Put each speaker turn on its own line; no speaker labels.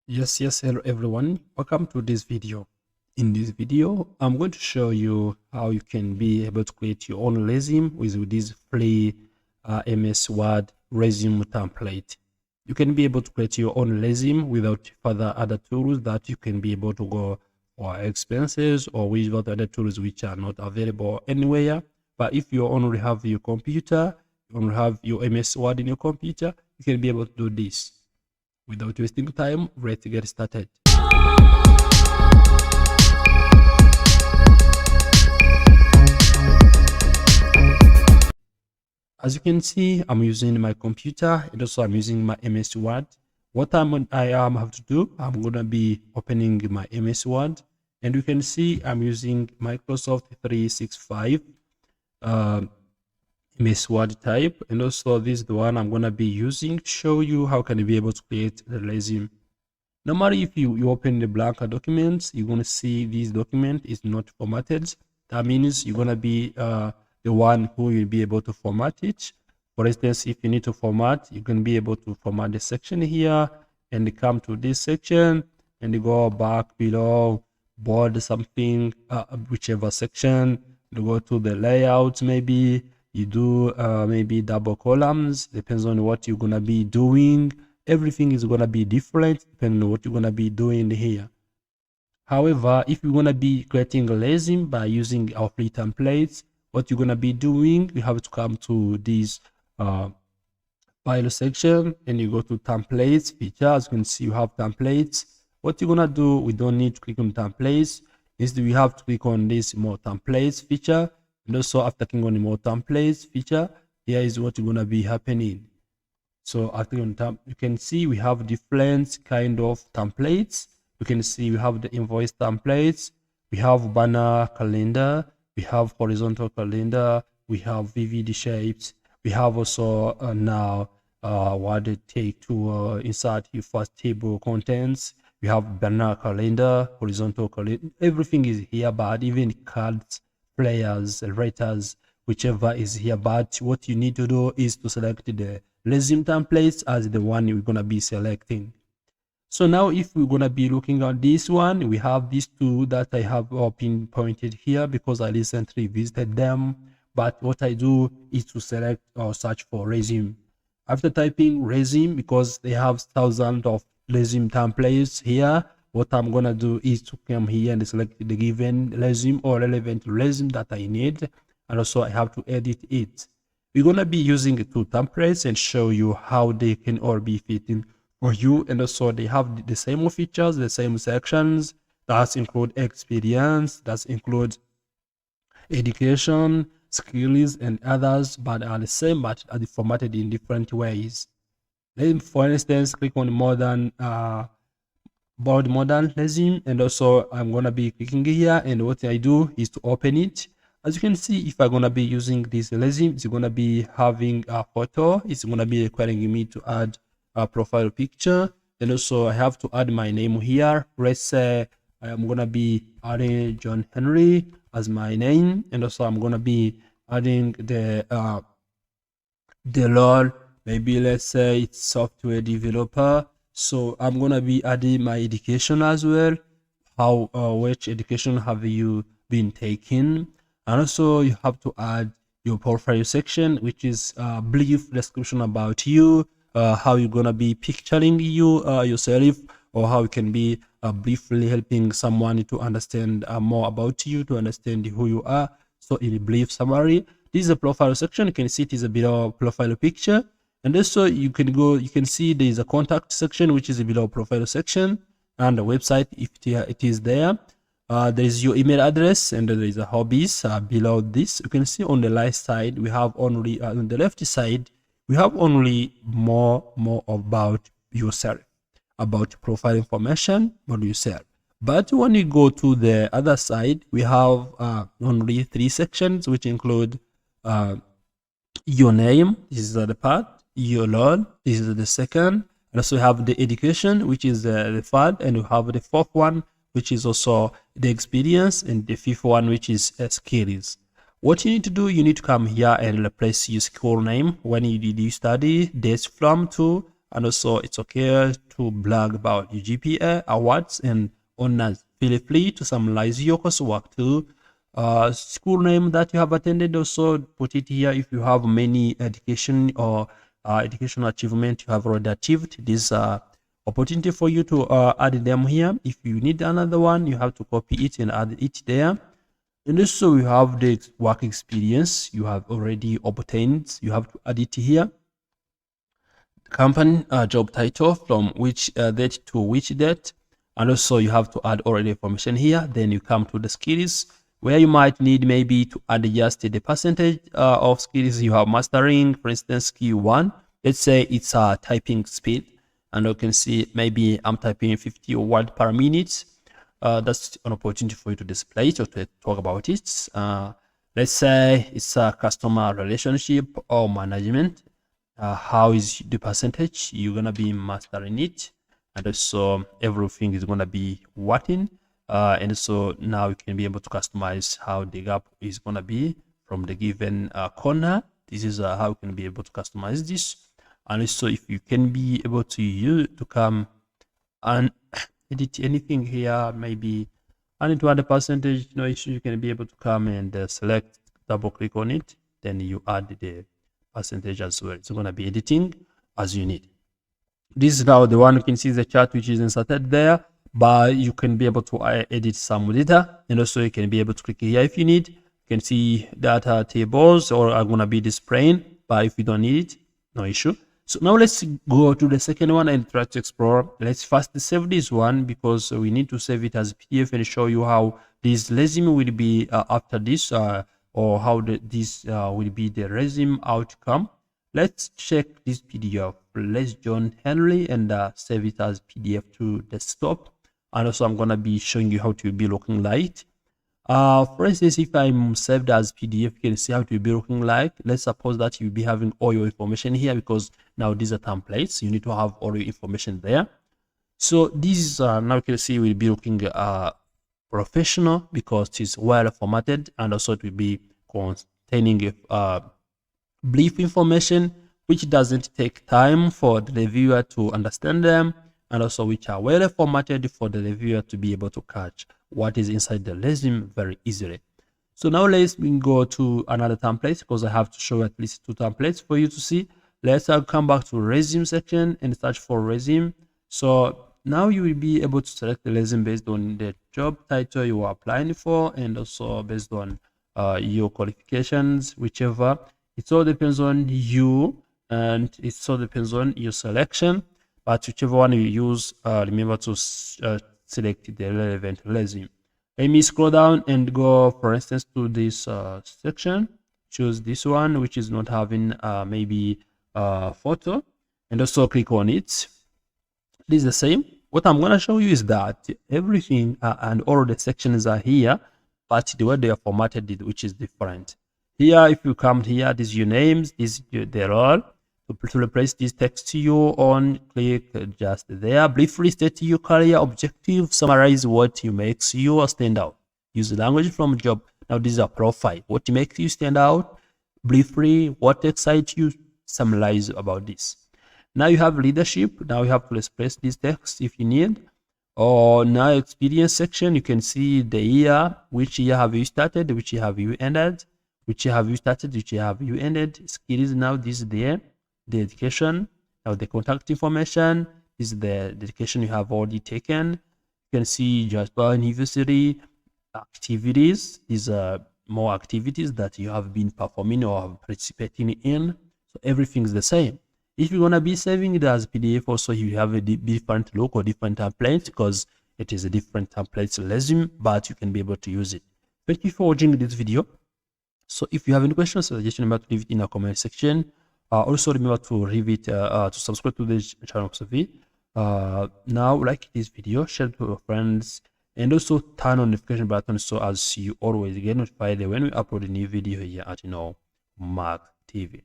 Yes, hello everyone. Welcome to this video. In this video, I'm going to show you how you can be able to create your own resume with this free MS Word resume template. You can be able to create your own resume without further other tools that you can be able to go for expenses or without other tools which are not available anywhere. But if you only have your computer, you only have your MS Word in your computer, you can be able to do this. Without wasting time, let's get started. As you can see, I'm using my computer and also I'm using my MS Word. What I have to do, I'm gonna be opening my MS Word, and you can see I'm using Microsoft 365 MS Word type, and also this is the one I'm gonna be using to show you how can you be able to create the resume. Normally, if you open the blank document, you're going to see this document is not formatted. That means you're going to be the one who will be able to format it. For instance, if you need to format, you can be able to format the section here and come to this section and go back below, board something, whichever section. You go to the layout, maybe you do maybe double columns, depends on what you're going to be doing. Everything is going to be different depending on what you're going to be doing here. However, if you're going to be creating a resume by using our free templates, what you're going to be doing, you have to come to this file section and you go to templates feature. As you can see, you have templates. What you're going to do, we don't need to click on templates. Instead, we have to click on this more templates feature. And also after clicking on the more templates feature, here is what you're going to be happening. So after you can see we have different kind of templates. You can see we have the invoice templates, we have banner calendar, we have horizontal calendar, we have VVD shapes, we have also now what it take to insert your first table contents. We have banner calendar, horizontal calendar, everything is here, but even cards, flyers, writers, whichever is here. But what you need to do is to select the resume templates as the one you're going to be selecting. So now if we're going to be looking at this one, we have these two that I have pinpointed here because I recently visited them. But what I do is to select or search for resume. After typing resume, because they have thousands of resume templates here, what I'm going to do is to come here and select the given resume or relevant resume that I need. And also I have to edit it. We're going to be using two templates and show you how they can all be fitting for you. And also they have the same features, the same sections. That include experience, that include education, skills, and others, but are the same, but are formatted in different ways. Then, for instance, click on modern resume, and also I'm going to be clicking here, and what I do is to open it. As you can see, if I'm going to be using this resume, it's going to be having a photo. It's going to be requiring me to add a profile picture. And also I have to add my name here. Let's say I'm going to be adding John Henry as my name. And also I'm going to be adding the role. Maybe let's say it's software developer. So I'm going to be adding my education as well. How, which education have you been taking? And also you have to add your profile section, which is a brief description about you, how you're gonna be picturing you yourself, or how you can be briefly helping someone to understand more about you, to understand who you are. So in a brief summary, this is a profile section. You can see it is a below profile picture, and also you can see there is a contact section, which is a below profile section, and the website if it is there. There is your email address, and there is a hobbies below this. You can see on the left side we have only on the left side we have only more about yourself, about profile information about yourself. But when you go to the other side, we have only 3 sections, which include your name, this is the part, your role, this is the second, and also have the education, which is the third, and you have the fourth one, which is also the experience, and the fifth one, which is skills. What you need to do, you need to come here and replace your school name when you did you study, dates from to, and also it's okay to blog about your GPA, awards, and honors. Feel free to summarize your coursework too. School name that you have attended, also put it here. If you have many education or educational achievement you have already achieved, this opportunity for you to add them here. If you need another one, you have to copy it and add it there. And also we have the work experience you have already obtained. You have to add it here. Company job title, from which date to which date, and also you have to add already information here. Then you come to the skills, where you might need maybe to adjust the percentage of skills you have mastering. For instance, skill 1, let's say it's typing speed, and you can see maybe I'm typing 50 words per minute. That's an opportunity for you to display it or to talk about it. Let's say it's a customer relationship or management. How is the percentage you're gonna be mastering it, and also everything is gonna be working. And so now you can be able to customize how the gap is gonna be from the given corner. This is how you can be able to customize this. And also if you can be able to use to come and edit anything here, maybe I need to add a percentage, no issue. You can be able to come and select, double click on it, then you add the percentage as well. It's going to be editing as you need. This is now the one. You can see the chart which is inserted there, but you can be able to edit some data, and also you can be able to click here if you need. You can see data tables or are going to be displaying, but if you don't need it, no issue. So now let's go to the second one and try to explore. Let's first save this one because we need to save it as PDF and show you how this resume will be after this, or how this will be the resume outcome. Let's check this PDF. Let's join Henry and save it as PDF to desktop. And also I'm gonna be showing you how to be looking like. For instance, if I'm saved as PDF, you can see how it will be looking like. Let's suppose that you'll be having all your information here, because now these are templates. You need to have all your information there. So this now you can see will be looking professional because it's well formatted, and also it will be containing brief information which doesn't take time for the reviewer to understand them, and also which are well formatted for the reviewer to be able to catch what is inside the resume very easily. So now let's go to another template, because I have to show at least 2 templates for you to see. Let's come back to resume section and search for resume. So now you will be able to select the resume based on the job title you are applying for, and also based on your qualifications, whichever. It all depends on you, and it all depends on your selection, but whichever one you use, remember to select the relevant resume. Let me scroll down and go, for instance, to this section. Choose this one which is not having maybe photo, and also click on it. This is the same. What I'm going to show you is that everything and all the sections are here, but the way they are formatted, which is different. Here, if you come here, this is your names, this is the role. To replace this text to your own, click just there. Briefly state your career objective. Summarize what you makes you stand out. Use the language from job. Now this is a profile. What makes you stand out? Briefly, what excites you? Summarize about this. Now you have leadership. Now you have to express this text if you need. Or now experience section. You can see the year. Which year have you started? Which year have you ended? Which year have you started? Which year have you ended? Skills. Now this is there. The education, now the contact information is the education you have already taken. You can see Jasper University activities. These are more activities that you have been performing or have participating in. So everything is the same. If you're gonna be saving it as PDF, also you have a different look or different template, because it is a different template resume, but you can be able to use it. Thank you for watching this video. So if you have any questions or suggestions, remember to leave it in the comment section. Also remember to leave it to subscribe to this channel. Now like this video, share it to your friends, and also turn on the notification button so as you always get notified when we upload a new video here at Mark TV.